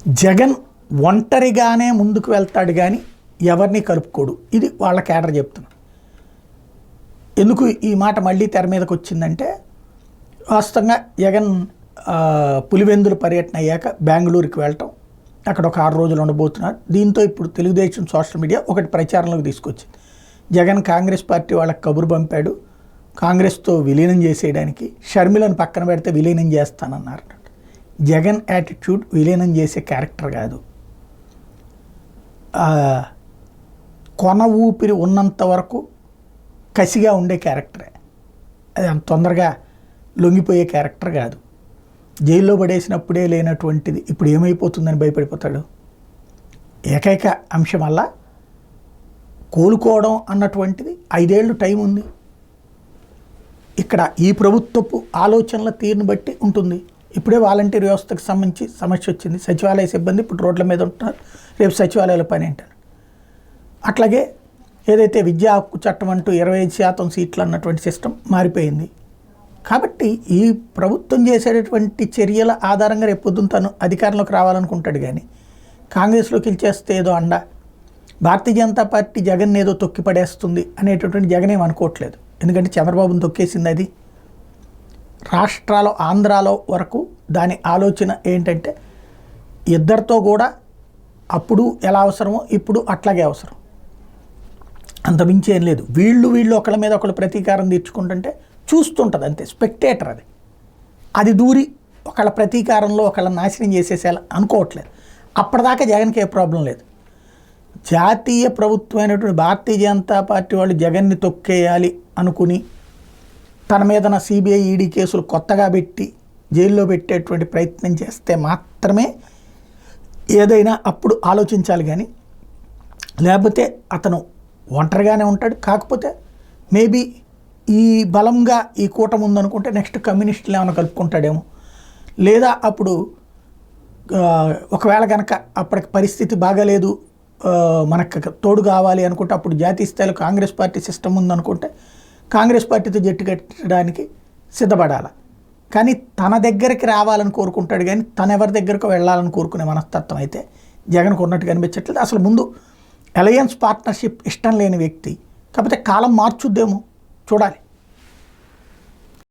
జగన్ ఒంటరిగానే ముందుకు వెళ్తాడు కానీ ఎవరిని కలుపుకోడు. ఇది వాళ్ళ కేడర్ చెప్తున్నా. ఎందుకు ఈ మాట మళ్ళీ తెర మీదకి వచ్చిందంటే, వాస్తవంగా జగన్ పులివెందుల పర్యటన అయ్యాక బెంగళూరుకి వెళ్ళటం, అక్కడ ఒక 6 రోజులు ఉండబోతున్నారు. దీంతో ఇప్పుడు తెలుగుదేశం సోషల్ మీడియా ఒకటి ప్రచారంలోకి తీసుకొచ్చింది. జగన్ కాంగ్రెస్ పార్టీ వాళ్ళకి కబురు పంపాడు, కాంగ్రెస్తో విలీనం చేసేయడానికి. షర్మిలను పక్కన పెడితే విలీనం చేస్తానన్నారు. జగన్ యాటిట్యూడ్ విలీనం చేసే క్యారెక్టర్ కాదు. కొన ఊపిరి ఉన్నంత వరకు కసిగా ఉండే క్యారెక్టరే. అది అంత తొందరగా లొంగిపోయే క్యారెక్టర్ కాదు. జైల్లో పడేసినప్పుడే లేనటువంటిది ఇప్పుడు ఏమైపోతుందని భయపడిపోతాడు. ఏకైక అంశం వల్ల కోలుకోవడం అన్నటువంటిది 5 ఏళ్ళు టైం ఉంది. ఇక్కడ ఈ ప్రభుత్వపు ఆలోచనల తీరుని బట్టి ఉంటుంది. ఇప్పుడే వాలంటీర్ వ్యవస్థకు సంబంధించి సమస్య వచ్చింది. సచివాలయ సిబ్బంది ఇప్పుడు రోడ్ల మీద ఉంటున్నారు, రేపు సచివాలయాల పని ఏంటారు. అట్లాగే ఏదైతే విద్యా హక్కు చట్టం అంటూ 25% సీట్లు అన్నటువంటి సిస్టమ్ మారిపోయింది. కాబట్టి ఈ ప్రభుత్వం చేసేటటువంటి చర్యల ఆధారంగా రేపు పొద్దున తను అధికారంలోకి రావాలనుకుంటాడు. కానీ కాంగ్రెస్లోకి వెళ్ళేస్తే ఏదో అండ, భారతీయ జనతా పార్టీ జగన్ ఏదో తొక్కి పడేస్తుంది అనేటటువంటి జగన్ ఏం అనుకోవట్లేదు. ఎందుకంటే చంద్రబాబును తొక్కేసింది. అది రాష్ట్రాలు ఆంధ్రాలో వరకు దాని ఆలోచన ఏంటంటే, ఇద్దరితో కూడా అప్పుడు ఎలా అవసరమో ఇప్పుడు అట్లాగే అవసరం, అంతమించి ఏం లేదు. వీళ్ళు ఒకళ్ళ మీద ఒకళ్ళు ప్రతీకారం తీర్చుకుంటుంటే చూస్తుంటుంది అంతే, స్పెక్టేటర్. అది దూరి ఒకళ్ళ ప్రతీకారంలో ఒకళ్ళ నాశనం చేసేసేలా అనుకోవట్లేదు. అప్పటిదాకా జగన్కి ఏ ప్రాబ్లం లేదు. జాతీయ ప్రభుత్వమైనటువంటి భారతీయ జనతా పార్టీ వాళ్ళు జగన్ని తొక్కేయాలి అనుకుని తన మీదన సిబిఐ ఈడీ కేసులు కొత్తగా పెట్టి జైల్లో పెట్టేటువంటి ప్రయత్నం చేస్తే మాత్రమే ఏదైనా అప్పుడు ఆలోచించాలి. కానీ లేకపోతే అతను ఒంటరిగానే ఉంటాడు. కాకపోతే మేబీ ఈ బలంగా ఈ కూటమి ఉందనుకుంటే నెక్స్ట్ కమ్యూనిస్టులు ఏమైనా కలుపుకుంటాడేమో, లేదా అప్పుడు ఒకవేళ కనుక అప్పటికి పరిస్థితి బాగాలేదు, మనకు తోడు కావాలి అనుకుంటే అప్పుడు జాతీయ స్థాయిలో కాంగ్రెస్ పార్టీ సిస్టమ్ ఉందనుకుంటే కాంగ్రెస్ పార్టీతో జట్టు కట్టడానికి సిద్ధపడాలి. కానీ తన దగ్గరికి రావాలని కోరుకుంటాడు. కానీ తను ఎవరి దగ్గరకు వెళ్ళాలని కోరుకునే మనస్తత్వం అయితే జగన్కు ఉన్నట్టు కనిపించట్లేదు. అసలు ముందు అలయన్స్ పార్ట్నర్షిప్ ఇష్టం లేని వ్యక్తి. కాకపోతే కాలం మార్చుద్దేమో చూడాలి.